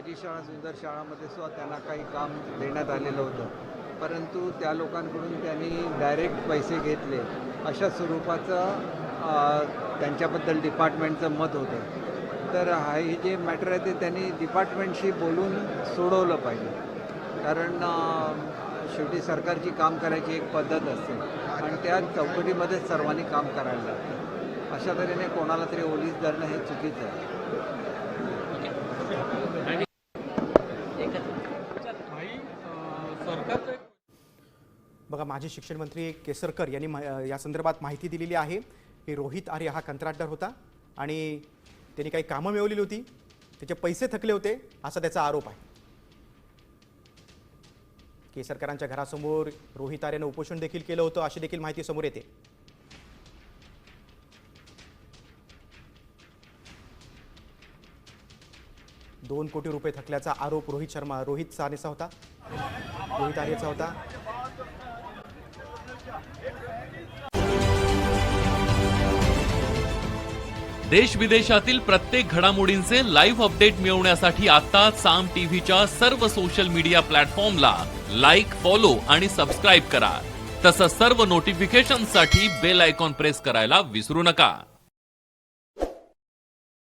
माझी शाळा सुंदर शाळामध्ये सुद्धा त्यांना काही काम देण्यात आलेलं होतं, परंतु त्या लोकांकडून त्यांनी डायरेक्ट पैसे घेतले अशा स्वरूपाचं त्यांच्याबद्दल डिपार्टमेंटचं मत होतं. तर हे जे मॅटर आहे ते त्यांनी डिपार्टमेंटशी बोलून सोडवलं पाहिजे, कारण शेवटी सरकारची काम करायची एक पद्धत असते आणि त्या चौकटीमध्येच सर्वांनी काम करायला लागतं. अशा तऱ्हेने कोणाला तरी ओलीस धरणं हे चुकीचं आहे. बघा, माजी शिक्षण मंत्री केसरकर यांनी या संदर्भात माहिती दिलेली आहे की रोहित आर्य हा कंत्राटदार होता आणि त्यांनी काही कामं मिळवलेली होती, त्याचे पैसे थकले होते असा त्याचा आरोप आहे. केसरकरांच्या घरासमोर रोहित आर्यनं उपोषण देखील केलं होतं अशी देखील माहिती समोर येते. $2 कोटी रुपये थकल्याचा आरोप रोहित आर्यचा होता. देश विदेशातील प्रत्येक घडामोडींचे लाईव्ह अपडेट मिळवण्यासाठी आता साम टीव्हीच्या सर्व सोशल मीडिया प्लॅटफॉर्मला लाईक, फॉलो आणि सबस्क्राईब करा. तसंच सर्व नोटिफिकेशनसाठी बेल आयकॉन प्रेस करायला विसरू नका.